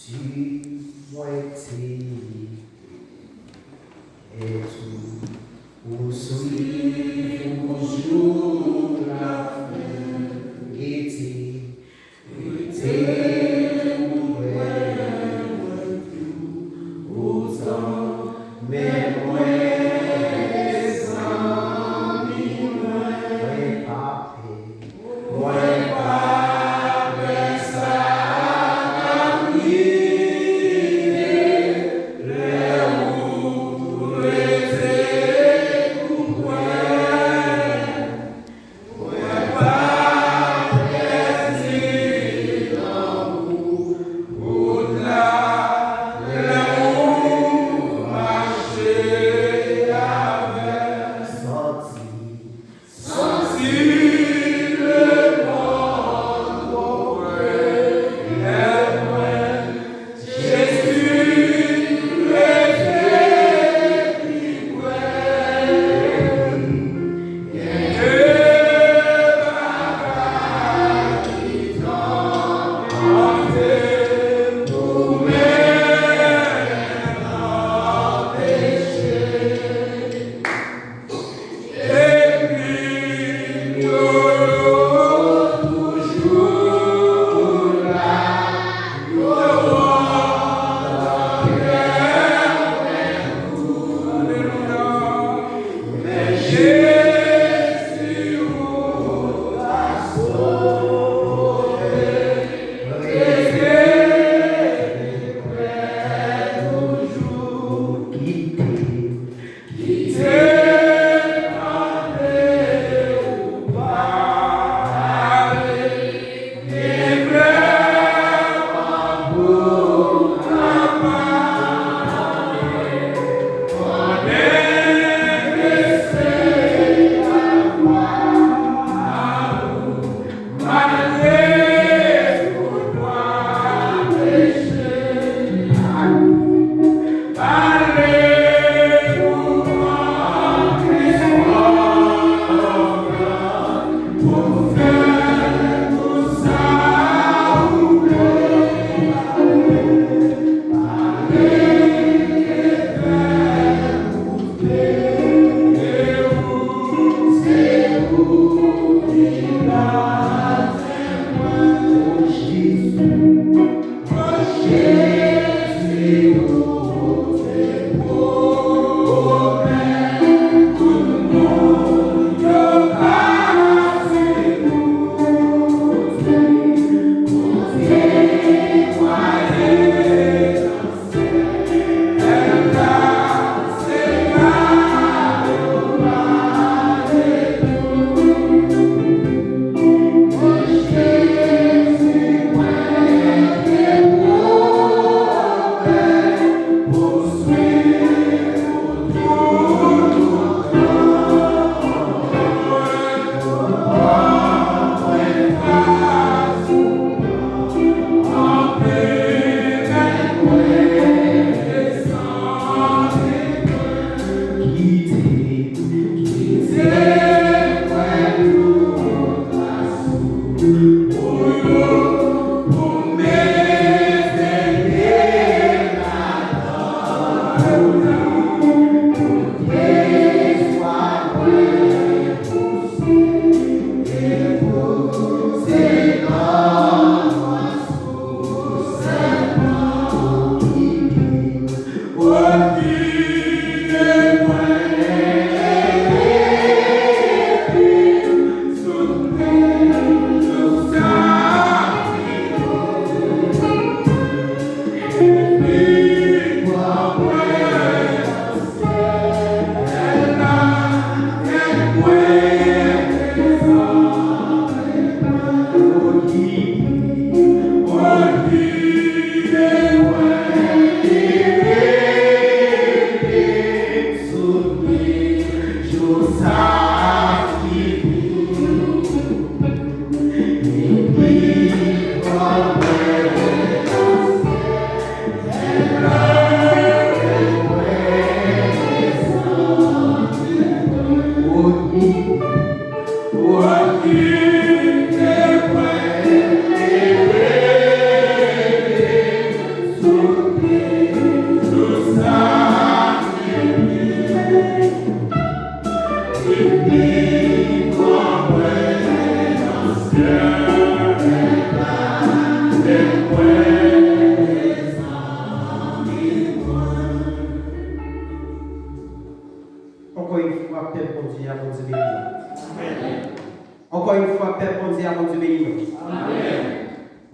Tu m'as été et tout poursuivre toujours la gaieté, autant, mais moi,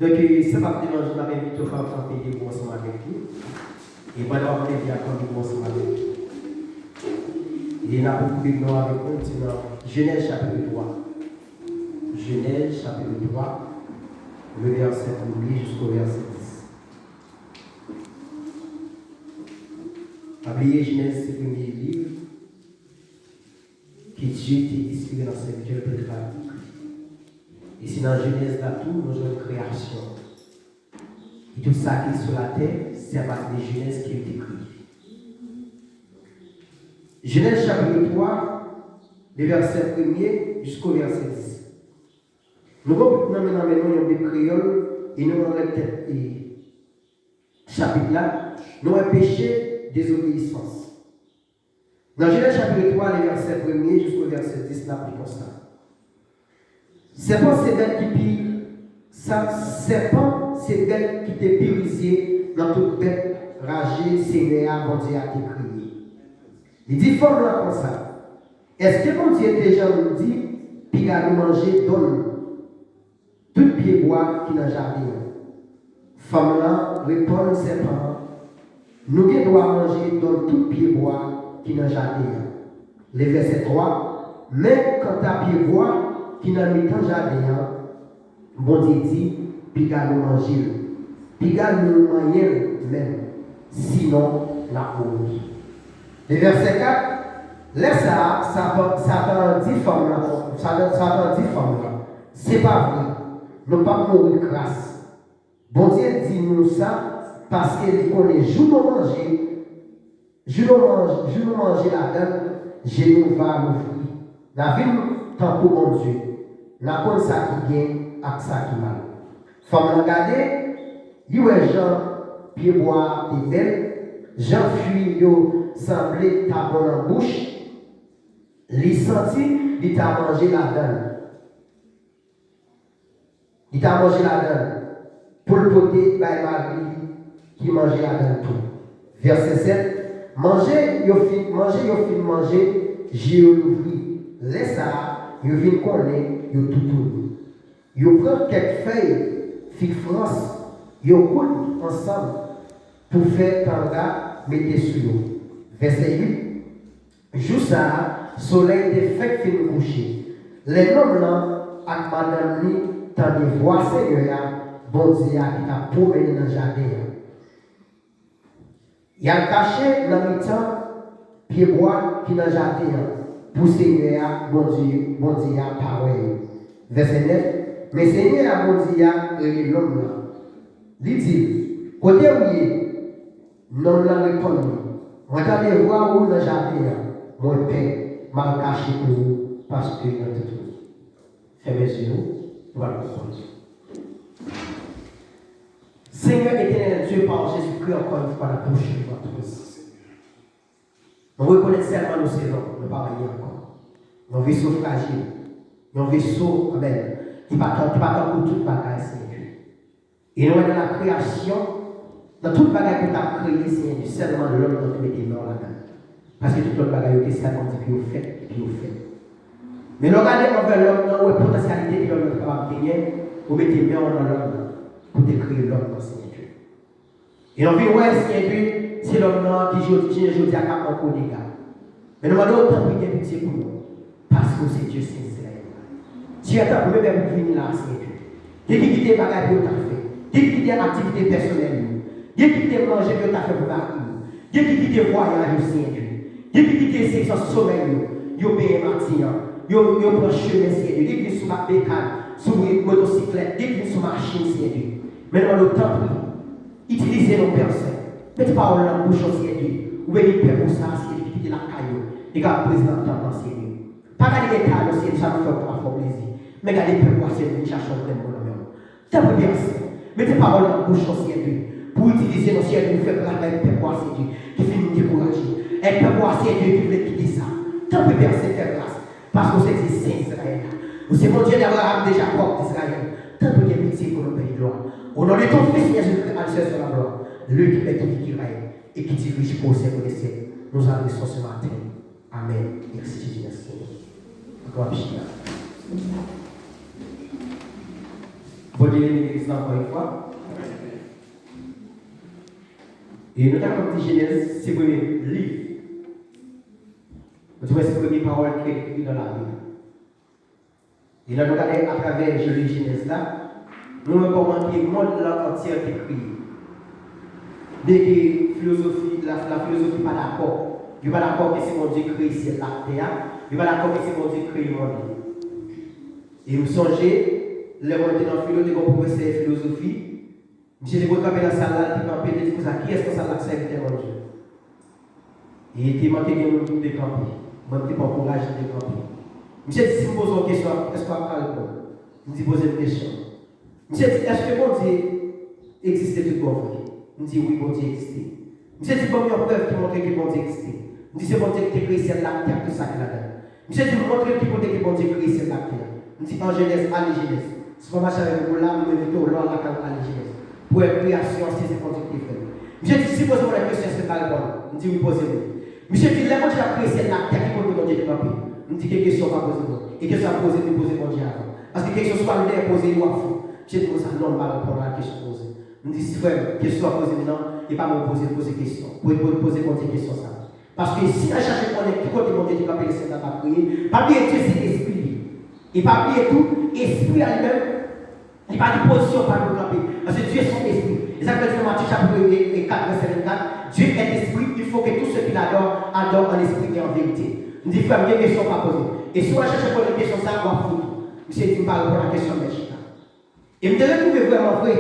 Donc, ce matin, je m'avais invité au faire chanter des mots ensemble avec lui. Et pendant qu'on est bien quand nous ensemble avec lui. Et il y a beaucoup de noms avec nous, c'est dans Genèse chapitre 3. Genèse chapitre 3, le verset 1 jusqu'au verset 10. Oubliez Genèse, c'est le premier livre que Dieu t'a inspiré dans cette Dieu peut faire. Et c'est dans Genèse là tout, nous avons une création. Et tout ça qui est sur la terre, c'est à partir de Genèse qui est écrit. Genèse chapitre 3, le verset 1 jusqu'au verset 10. Nous allons maintenant un créole et nous allons le chapitre là, nous avons péché désobéissance. Dans Genèse chapitre 3, le verset 1 jusqu'au verset 10, là, plus constant. Serpent, c'est bête qui pire. Serpent, c'est bête qui te pyrisé dans toute bête ragée, Seigneur, bon Dieu a te crié. Il dit, forme là comme ça. Est-ce que mon Dieu déjà nous dit, puis à nous manger, donne tout pied bois qui n'a jamais. Femme là, répond serpent. Nous qui doit manger, donne tout pied bois qui n'a jamais. Le verset 3. Mais quand à pied bois, qui n'a mis tant jardin, bon Dieu dit, puis à nous manger. Puis à nous manger même. Sinon, la honte. Le verset 4. Laisse ça t'en dit femme là. Ça t'en dit femme là. C'est pas vrai. Nous ne pas mourir grâce. Bon Dieu dit nous ça parce qu'il connaît, jour nous manger, jour manger la donne, je nous va l'ouvrir. La vie tant pour bon Dieu. La connaît ça qui gagne avec ça qui mal. Femme regarder, il y a Jean pied bois et belle, Jean fuit yo semblé ta bonne en bouche. Il senti, il t'a mangé la donne. Il t'a mangé la donne. Pour le côté, Marie qui mangeait la donne tout. Verset 7. Manger, j'ai ouvert. Laisse ça, il vient connaître, il tout tourné. Il prend quelques feuilles, figue France, il coule ensemble pour faire tanga, mettez sur eux. Verset 8. Joue ça, soleil des fêtes fait nous coucher. Les hommes là, avec madame ni, t'as des voix, Seigneur, bon Dieu, qui t'a promené dans le jardin. Il y a caché dans le temps, pied bois qui dans le jardin, pour Seigneur, bon Dieu, parole. Verset 9. Mais Seigneur, bon Dieu, et l'homme là. Il dit, côté où il est, non l'a répondu. Moi, t'allais voir où dans le jardin, mon père m'a caché pour vous, parce que dans tout. Fermez les yeux, on va le comprendre. Seigneur éternel Dieu, par Jésus-Christ, encore une fois, la bouche de votre présence. On reconnaît seulement nos saisons, ne pas rien encore. Nos vaisseaux fragiles, nos vaisseaux, amen, qui ne pas pour toute bagaille, Seigneur. Et nous, dans la création, dans toute bagaille que tu as créée, Seigneur, seulement l'homme dont tu mets tes mains là-dedans. Parce que toute l'autre bagaille, tu as seulement dit, puis au fait, et puis au fait. Mais nous regardons envers l'homme, dans la potentialité que l'homme est capable de gagner, pour mettre tes mains dans l'homme, pour te créer l'homme dans Seigneur Dieu. Et on vit, ouais, Seigneur Dieu, c'est l'homme qui dit à Cap en dégâts. Mais nous demandons autant de pitié pour nous. Parce que c'est Dieu, c'est Israël. Dieu est ta première pour venir là, Seigneur Dieu. Dieu qui quitte les bagages que tu as fait. Dieu qui quitte les activités personnelles. Dieu qui quitte manger que tu as fait pour la vie. Dieu qui quitte les voyages, Seigneur Dieu. Dieu qui quitte les sections sommeil. Dieu paye matin. Dieu prend chemin, Seigneur Dieu. Dieu qui vient sur ma bécane, sur une motocyclette. Dieu qui vient sur ma machine, Seigneur Dieu. Mais nous avons le temps pour utiliser nos personnes. Mettez pas dans la bouche, Seigneur Dieu. Ou bien il perd pour ça, Seigneur Dieu, qui quitte la caillou. Et quand le président t'entend, Seigneur Dieu. Pas garder les cailloux, Seigneur Dieu, ça nous fait pour plaisir. Mais gardez le peuple, Seigneur Dieu, chercher un vrai bonhomme. T'as pas bien, mettez pas dans la bouche, Seigneur Dieu. Pour utiliser nos Seigneur Dieu, faire grâce avec le peuple, Seigneur Dieu, qui finit de décourager. Et le peuple, Seigneur Dieu, qui veut quitter ça. T'as pas bien, faire grâce. Parce que c'est Saint Israël. Vous c'est mon Dieu d'Abraham, de Jacob, d'Israël. Tant de pitié pour nos pays de gloire. Au nom de ton Fils, Jésus-Christ, à sur la gloire. Lui qui est tout Israël et qui dirige pour ses connaissances. Nous adressons ce matin. Amen. Merci Jésus, merci. Gloire à Dieu. Bon Dieu, l'église encore une fois. Et nous avons dit Genèse, c'est le premier livre. Vous trouvez c'est la première parole qui est écrite dans la Bible. Et là, nous regardons à travers Genèse là, nous avons remarqué le monde là entier est écrit. Dès que la philosophie n'est pas d'accord, il n'est pas d'accord que c'est mon Dieu créé c'est la terre, il n'est pas d'accord que c'est mon Dieu créé le monde. Et vous songez, les gens étaient dans le philo, des professeurs de philosophie. Monsieur dit, vous campez dans la salle là, il campé, il dit, qui est-ce que ça l'a servi mon Dieu? Et il était manqué de monde qui décampé. Moi, je n'ai pas encouragé de décamper. Monsieur dit, si vous posez une question, est-ce qu'on va répondre? Je dis, posez une question. Monsieur dit, est-ce que mon Dieu existait tout comme vous? Je dis, oui, mon Dieu existait. Monsieur dit, bon, il y a une preuve qui montre que mon Dieu existait. Je dis, c'est mon Dieu qui a créé cette terre, tout ça qui est là-dedans. Monsieur dit, montre qui montre que mon Dieu a créé cette terre. Je dis, en Genèse, allez Genèse. Si vous marchez avec vous là, vous m'invitez au long de la allez Genèse. Pour être création, c'est ce qu'on dit. Monsieur dit, si vous posez la question, est-ce que vous répondre? Je dis, oui, posez-vous. Monsieur dit, là, mon Dieu a créé cette terre, qui montre que mon Dieu est campé. Je dis, quelle question va poser? Et question à poser, vous posez mon Dieu avant. Parce que quelque chose soit là, poser, ou à fond. Monsieur dit, ça, non, on va répondre à la question posée. Je dis, si frère, question à poser maintenant, et pas me poser question. Pour poser mon Dieu question ça. Parce que si on cherche à connaître qui côté mon Dieu qui va payer cette terre à prier, pas bien Dieu, c'est l'esprit. Et pas oublier tout, esprit à lui-même, il n'y a pas de position par le camper. Parce que Dieu est son esprit. Et ça veut dire dans Matthieu chapitre 4, verset 24, Dieu est esprit, il faut que tous ceux qui l'adorent, adorent en esprit et en vérité. Je dis, frère, il y a une question pas posée. Et si on cherche à poser une question, ça va foutre. Monsieur dit, je parle pour la question de Chita. Et je me retrouve vraiment vrai.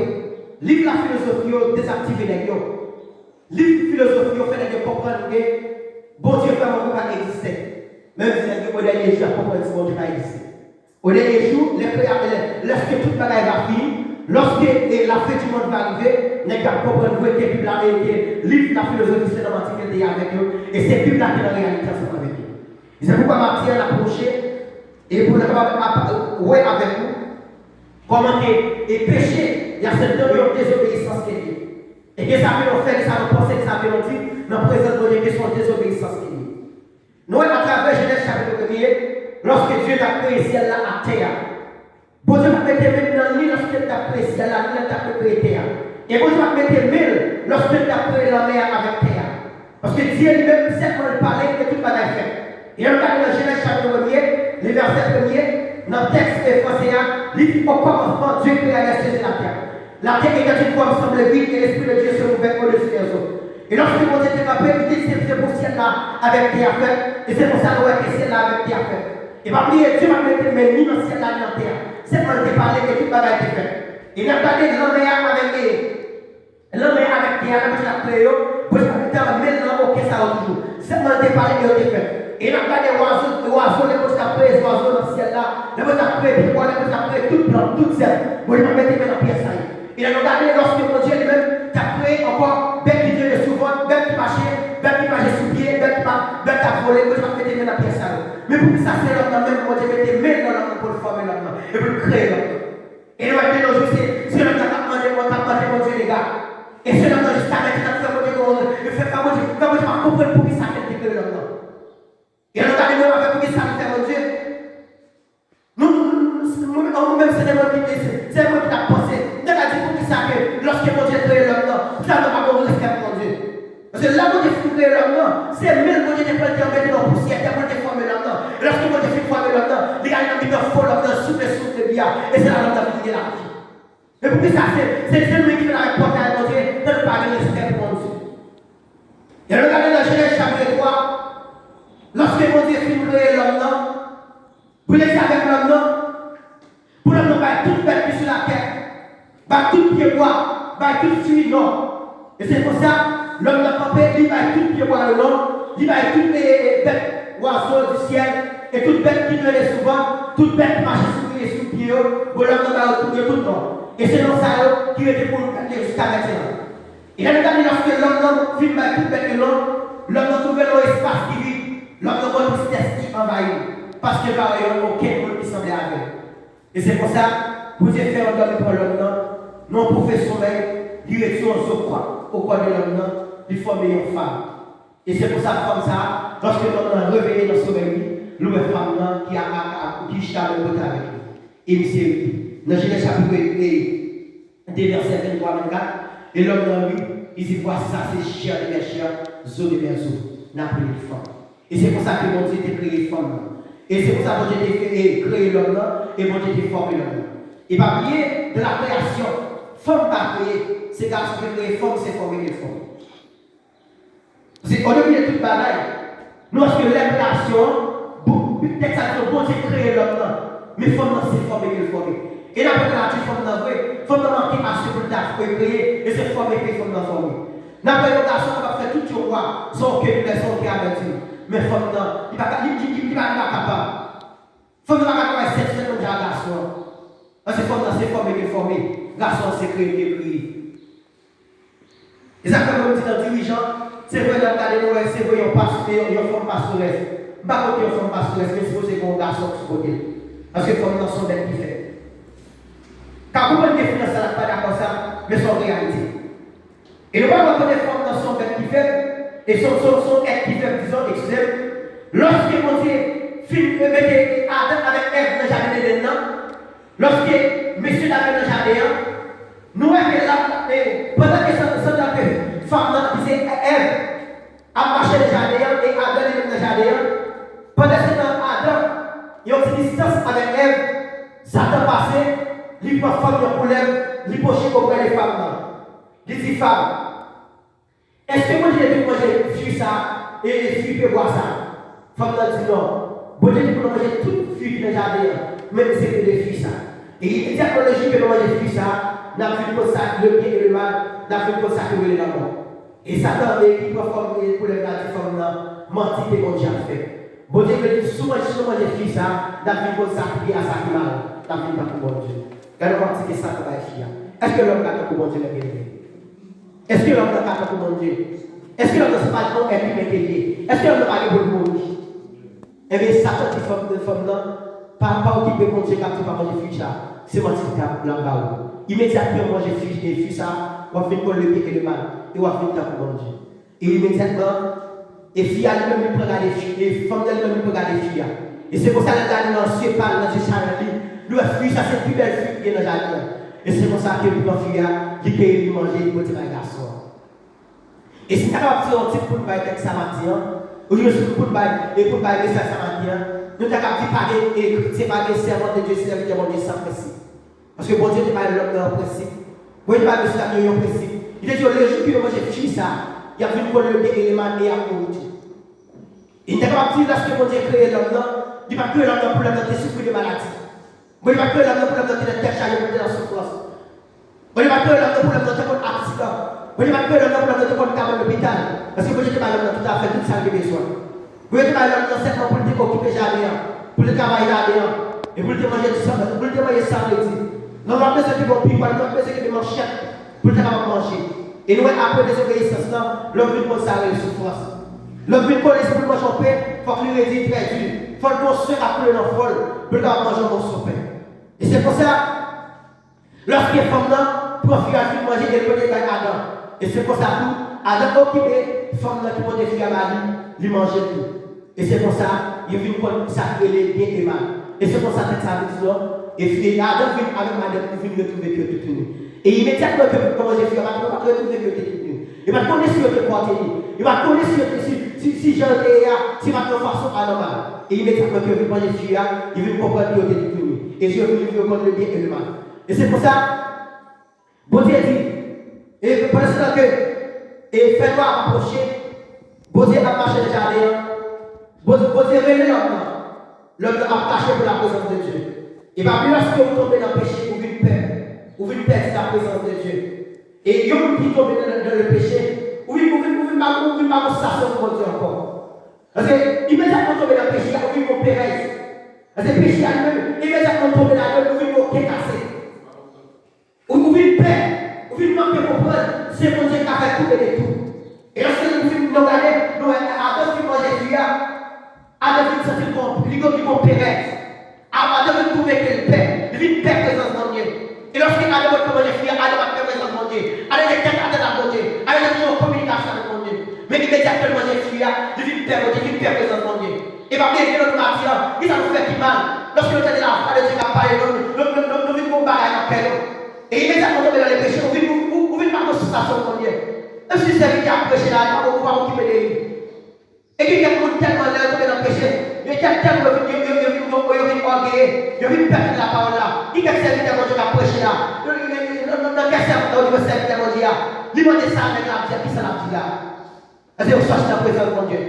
Livre la philosophie, désactiver les gens. Livre la philosophie, fait les gens comprendre que bon Dieu vraiment pas exister. Même si les gens au dernier jour comprennent que bon Dieu pas exister. Au dernier jour, lorsque toute bagaille va finir, lorsque la fin du monde va arriver, les gars comprennent que la Bible a été livre la philosophie, c'est dans l'Antiquité avec eux, et c'est la Bible qui est dans la réalité ensemble avec eux. Et c'est pourquoi Matthieu l'a approché, et pour le voir avec nous, comment et péché, il y a cette désobéissance qui est liée. Et que ça veut faire, ça nous pense que ça veut nous dire, nous présentons une question de désobéissance qui est liée. Nous, à travers Genèse chapitre 1er, lorsque Dieu a créé ciel là à terre, bon Dieu va mettre maintenant ni lorsque tu as créé ciel là, ni lorsque tu as créé terre. Et bon Dieu va mettre mille lorsque tu as créé la mer avec terre. Parce que Dieu lui-même sait qu'on parlait que tout va être fait. Et on regarde dans Genèse chapitre 1er, le verset 1er, dans le texte français, il dit au commencement, Dieu créa les cieux et la terre. La terre était une forme semble vide et l'Esprit de Dieu se mouvait au-dessus des eaux. Et lorsque mon Dieu était campé, il dit c'est pour ciel là avec terre faite. Et c'est pour ça que ciel là avec terre faite. Et pas oublier, Dieu va mettre mes ni dans le ciel là ni dans la terre. C'est quand il parlé que tout bagaille était fait. Il a regardé l'homme avec terre, avec la créé, pour que le temps maintenant, ok, ça va toujours. C'est quand il parlé que tout fait. Et il a regardé l'oiseau, les choses après, les oiseaux dans le ciel là, les choses après, les choses après, toute plante, toute sève. Bon, il va mettre dans la pièce ça. Il a regardé lorsque mon Dieu lui-même t'a créé encore, bête qui vient de souvent, bête qui marchait sous pied, bête qui a volé, bon, il va mettre dans la pièce ça. Mais pour que ça c'est l'homme même, mon Dieu mettait même dans l'homme pour le former l'homme et pour le créer l'homme. Et nous avons dit nos jours, c'est l'homme qui a demandé mon Dieu les gars. Et c'est l'homme qui a dit mon Dieu, il fait pas mon Dieu, comment je vais comprendre pour qui ça fait créer l'homme. Et nous avons dit nous avec pour qui ça fait mon Dieu. Nous-mêmes, c'est des gens qui disent, c'est des gens qui ont pensé. Nous avons dit pour qui ça fait, lorsque mon Dieu crée l'homme, ça ne va pas respect pour mon Dieu. Parce que là, mon Dieu fait l'homme, c'est même mon Dieu qui est embêté dans la poussière, qui a formé l'homme. Lorsque mon Dieu fait former l'homme, il y a un ami fort, l'homme souffle de vie, et c'est la l'homme qui est la vie. Mais pour que ça, c'est lui qui fait la réponse à mon Dieu, de ne pas aller respect pour mon Dieu. Et regardez dans Genèse chapitre 3, lorsque mon Dieu fait créer l'homme, vous laissez avec l'homme, pour l'homme, toute bête qui sur la terre, tout pied bois, tout fruit non. Et c'est pour ça, l'homme n'a pas fait, il va tout pied bois le long, il va toutes les bêtes, oiseaux du ciel, et toute bête qui venait souvent, toute bête qui marchait sous pied, pour l'homme n'a pas tout le nom. Et c'est dans ça qui était pour le jusqu'à maintenant. Et là, regardez, lorsque l'homme filme toute bête de l'homme, l'homme a trouvé l'espace qui vit, l'homme a trouvé une tristesse qui envahit. Parce que par exemple, aucun monde qui semblait avec. Et c'est pour ça, vous avez fait un homme pour l'homme, non pour faire sommeil, direction au corps de l'homme, il faut une femme. Et c'est pour ça, comme ça, lorsque l'homme a réveillé dans le sommeil, l'homme femme qui a le côté avec lui. Et il s'est dans Genèse chapitre 2, verset 23-24, et l'homme dans lui, il dit voici ça, c'est chair de mes chairs, zo de mes os, n'a pris une femme. Et c'est pour ça que mon Dieu t'a créé femme. Et c'est pour ça que mon Dieu t'a créé l'homme et mon Dieu t'a formé l'homme. Et pas oublier de la création, femme pas créée, c'est garçon qui créé femme, c'est formé les femmes. C'est au début de toute bataille. Nous, parce que la création, peut-être ça dit bon Dieu créé l'homme, mais femme c'est formé qu'il formé. Et la nature femme dans vrai, femme dans manqué à ce que l'État peut créer, et c'est formé que femme dans formé. N'a pas eu garçon qui va faire tout le roi, son cœur, son cœur avec Dieu. Mais femme dans, il va pas capable. Femme dans va pas faire cette chose de garçon. Parce que femme dans c'est formé qu'il formé, garçon c'est créé qu'il créé. Exactement comme dit dans le dirigeant, c'est vrai dans le Noël, c'est vrai on passe, on forme pastoresse. Pas qu'on forme pastoresse, mais c'est supposé qu'on garçon qui se côté. Parce que femme dans son bête qui fait. Car vous pouvez définir ça, pas d'accord ça, mais son réalité. Et nous allons voir des femmes dans son bête qui fait, et son être qui fait, disons, excusez, lorsque mon Dieu mettait Adam avec Ève dans le jardin d'Éden, lorsque monsieur David dans le jardin, nous avons là, pendant que cette femme disait Ève a marché dans le jardin, et Adam est dans le jardin, pendant que Adam, il y a une distance avec Ève, Satan passait. Il prend femme de couleur, il poche auprès des femmes. Il dit femme, est-ce que moi j'ai manger fruit ça et les filles peuvent boire ça? Femme dit non. Bon Dieu dit pour manger toutes les filles dans le jardin, même si c'est des filles ça. Et il dit à la logique que nous manger fruit ça, n'a vu comme ça le bien et le mal, n'a vu comme ça que le l'amour. Et Satan qui prend femme et couleur la femme là, mentit et bon Dieu a fait. Bon Dieu veut dire souvent si nous manger fruit ça, n'a vu comme ça qui est à ça qui mal, n'a vu pas pour bon Dieu. Regardez voir si c'est ça qu'on va faire. Est-ce que l'homme n'a pas pour bon Dieu le gagner? Est-ce que l'homme n'a pas pour bon Dieu? Est-ce que l'homme n'a pas pour gagner? Est-ce que l'homme n'a pas pour mourir? Eh bien, Satan qui forme de femme là, pas occupé mon Dieu quand tu vas manger fruit ça, c'est mon Dieu qui a là-bas. Immédiatement manger fruit ça, on va faire le bien et le mal, et on va faire pour mon Dieu. Et immédiatement, les filles elles-mêmes prennent les filles, les femmes elles-mêmes prennent les filles. Et c'est pour ça que les animaux se parlent dans ce jardin. Le fruit, ça c'est plus belle fruit qui est dans le jardin. Et c'est pour ça que le fruit, qui peut lui manger, il peut dire à garçon. Et si tu as capable de faire un petit peu de bail avec sa matin, ou je suis pour bail et pour bail ça sa matin, nous avons capable de parler et c'est pas des servants de Dieu, c'est de mon Dieu sans principe. Parce que bon Dieu n'est pas l'homme dans le principe. Bon Dieu n'est pas le principe. Il dit le jour que nous mangeons fruit ça, il y a vu qu'on le bien élément et à mourir. Il n'est pas capable de dire lorsque mon Dieu a créé l'homme là, il n'a pas créé l'homme pour l'homme de souffrir de maladie. Vous ne pouvez pas l'homme pour l'homme de tête chargée pour la souffrance. Vous ne pouvez pas l'homme pour l'homme de accident. Vous ne pouvez pas l'homme pour l'homme de cas à l'hôpital. Parce que vous n'êtes pas l'homme tout à fait tout ça que besoin. Vous n'êtes pas l'homme seulement pour le occuper jardin, pour le travail jardin, et pour le manger du sang, pour le manger sans plaisir. Normalement, c'est qui vont pire, normalement, c'est qui vont mancher pour le manger. Et nous, après des obéissances, l'homme veut consacrer la souffrance. L'homme veut connaître pour manger en paix, il faut que lui rédit très dur. Il faut que nous soyons après l'enfant pour le manger en paix. Et c'est pour ça, lorsqu'il est femme là, pour faire un manger, elle peut être Adam. Et c'est pour ça que Adam occupé, femme là qui peut être à Marie, lui manger tout. Et c'est pour ça, il vient comme ça, il est bien et mal. Et c'est pour ça que ça veut dire, et Adam vient avec Madame, il vient retrouver que tout nu. Et immédiatement que vous mangez, il va retrouver que tout nu. Il va connaître sur le côté, il va connaître si j'en ai, si va de façon anormale. Et immédiatement que vous mangez, il vient comprendre que tout nu. Et Dieu veut vivre contre le bien et le mal. Et c'est pour ça, bon Dieu dit, et pendant ce temps que, et fais-moi approcher, bon Dieu a marché le jardin, bon Dieu révèle l'homme a caché pour la présence de Dieu. Et bien, lorsque vous tombez dans le péché, vous venez perdre la présence de Dieu. Et vous qui tombez dans le péché, vous venez pas vous s'asseoir pour Dieu encore. Parce que, immédiatement tomber dans le péché, vous venez vous périr. Parce que le péché elle-même, immédiatement tomber là-dedans, vous venez vous casser. Vous venez paix, vous venez manquer comprendre, c'est mon Dieu qui a fait tout et tout. Et lorsque vous venez nous regarder, nous Adam qui mangeait du Adam qui sentit qu'on périt. Adam qui trouvait qu'elle paix, il vient paix présence dans Dieu. Et lorsque Adam va manger du Adam va paix présence dans Dieu. Adam est tête à tête avec Dieu. Adam est en communication avec Dieu. Mais immédiatement manger du il vient paix présence dans Dieu. Et bien, bien, notre matière, il a nous fait du mal. Lorsque nous sommes là, Dieu a parlé, nous vivons bagage dans quel et immédiatement tomber dans les péchés, vous venez par votre station de Dieu. Même si c'est qui a prêché là, on va occuper de lui. Et qu'il y a tellement là tomber dans le péché, il y a tellement il vient perdre la parole là. Il y a serviteur de Dieu qui a prêché là. Dans quel serviteur de serviteur de Dieu, il m'a dit ça avec la qui ça la dit là. C'est au cherche la présence de mon Dieu.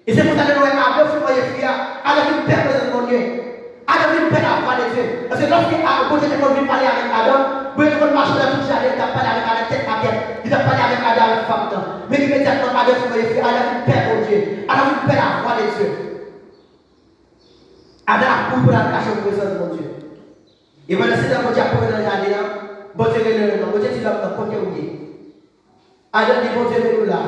Et c'est pour ça que nous avons Adam fait moyen fier, Adam vient perdre la présence de mon Dieu. Adam vient perdre la parole de Dieu. Parce que lorsque Adam vient parler avec Adam, vous voyez marcher dans toute journée, il a parlé avec la tête à tête, il a parlé avec Adam avec femme. Mais immédiatement Adam fait moyen fier, Adam vient perdre mon Dieu. Adam vient perdre la parole de Dieu. Adam a couru pour la cacher la présence de mon Dieu. Et voilà, c'est dans mon Dieu pour le jardin là, bon Dieu est là, bon Dieu est là dans côté où il est. Adam dit bon Dieu est là,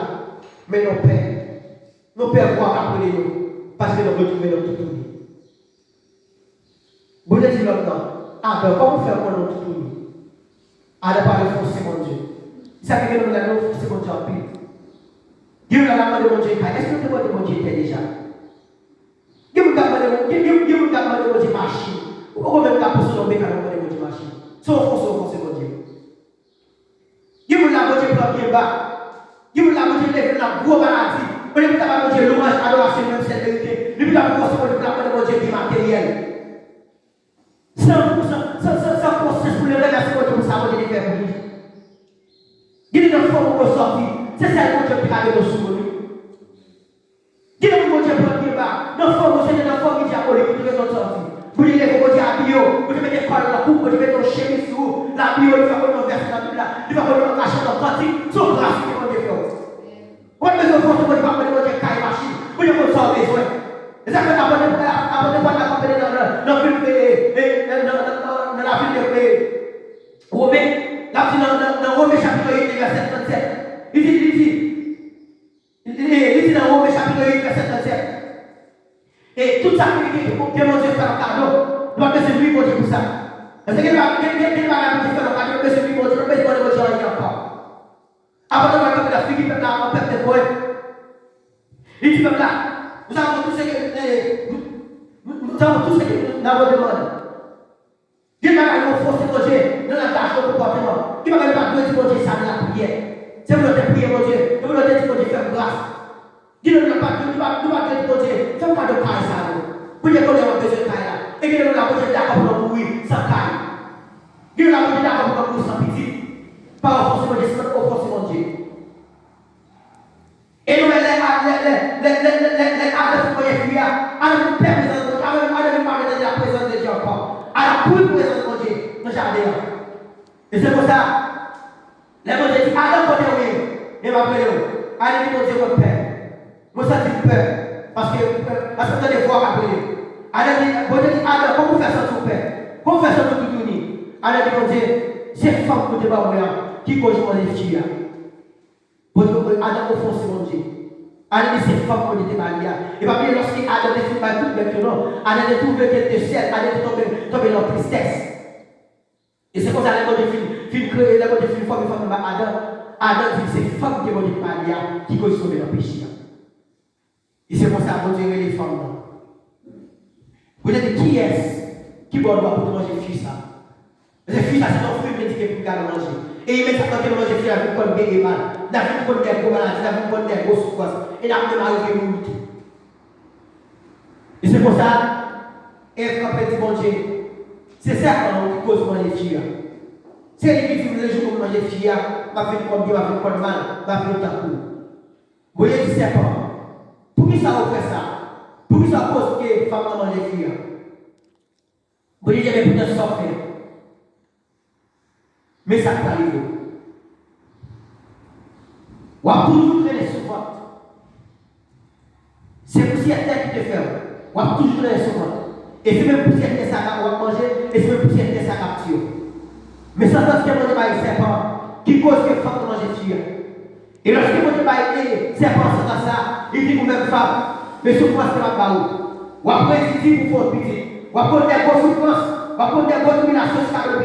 mais nos pères voient après nous, parce que nous retrouvons notre tout. Bon Dieu dit là-dedans, Adam, comment faire pour notre tout? Adam pas renforcer mon Dieu. Ça fait que nous allons renforcer mon Dieu en pile. Dieu l'a demandé mon Dieu, est-ce que tu vois mon Dieu était déjà? Dieu vous a demandé mon Dieu machine. Ou même la personne tomber quand on demande mon machine. Sans force mon Dieu. Dieu vous a demandé pour bien bas. Dieu vous a demandé de lever la gros maladie. On est capable de dire louange, adoration, même cette vérité. Dieu vous a demandé mon Dieu matériel. 100% pour le remercier mon Dieu pour ça, mon Dieu faire pour lui. Dieu nous forme pour sortir. C'est ça mon Dieu qui a donné sous nous. Dieu nous Dieu pour bien bas. Nous forme c'est une forme diabolique qui nous sortir. Vous dites que vous dites à bio, vous mettez quoi dans la coupe, vous mettez ton chemise sous la bio, il va qu'on verse la Bible, il va qu'on cache dans le pratique, son grâce qui va faire. Vous avez besoin de force, vous avez besoin de caille machine, vous avez besoin de besoin. Et ça fait abonner pour la compagnie dans la ville de Romain, dans Romain chapitre 8, verset 37. Il dit dans Romain chapitre 8, verset 37. Et toute sa activité que mon Dieu fait un cadeau, doit se lui pour Dieu pour ça. Parce que quelqu'un va faire un cadeau, doit se lui pour Dieu, doit se lui pour Dieu encore. Avant de voir la fille qui peut là, on peut être bon. Il dit comme là, nous avons tout ce que nous avons demandé. Dieu m'a dit, il faut se poser dans la tâche de comportement. Il m'a dit, pas de Dieu, ça la prière. C'est pour notre prière, mon Dieu. C'est pour notre Dieu, faire grâce. Dieu ne pas Dieu, fais un cadeau de caille ça. Pour dire qu'on a besoin de caille là. Et que nous avons besoin d'accord pour nous mourir sans caille. Dieu n'a pas besoin d'accord pour nous mourir sans pitié. Pas forcément Dieu, sans forcément Dieu. Et nous, les adeptes pour les filles, à la présence de Dieu, à la parler de la présence de Dieu encore. À la pure présence de Dieu, dans le jardin. Et c'est pour ça, les mots de Dieu, Adam côté oui, et ma père, allez dit mon Dieu, mon Père. Moi, ça dit peur. Parce que vous allez voir après. Allez dit, bon Dieu dit, Adam, comment faire ça ton père? Comment faire ça tout uni? Allez dit, bon Dieu, c'est femme que tu vas voir, qui cause mon filles. Bon Dieu, Adam offense mon Dieu. Allez dit, c'est femme que tu vas voir. Et pas bien, lorsque Adam est fait par tout maintenant, Adam est trouvé qu'elle te sert, Adam est tombé dans la tristesse. Et c'est comme ça que les créé, les films femme Adam. Adam dit, c'est femme que tu vas voir, qui cause tomber dans le péché. Et c'est pour ça que Dieu les femmes. Vous dites qui est-ce qui va pour manger le fils ça? Le fils ça, c'est un fruit qui est pour garder manger. Et il met ça quand il mange le fils, il a vu qu'on est mal. Il a vu qu'on est gros malade, il a vu qu'on est gros souffrance. Et il a vu mal au mourir. Et c'est pour ça, et quand on dit bon Dieu, c'est ça qui cause manger le fils. C'est lui qui dit le jour où manger le fils, va faire comme bien, va faire comme mal, va faire ta cour. Vous voyez, c'est pas. Pour qui ça vous fait ça? Pour qui ça cause que les femmes mangent les filles? Vous dites, mais pour te sortir. Mais ça peut arriver. Ou à toujours les souffrances. C'est pour certains qui te font. Ou à toujours les souffrances. Et c'est même pour certains ça va manger, et c'est même pour certains ça va tuer. Mais ça doit se faire manger par les serpents qui cause que les femmes mangent les filles. Et lorsque vous avez c'est pas ça, il dit vous-même femme, mais souffrance de la barre. Ou après, il dit vous faut pitié. Ou après, des grosses souffrances, ou après, des grosses dominations,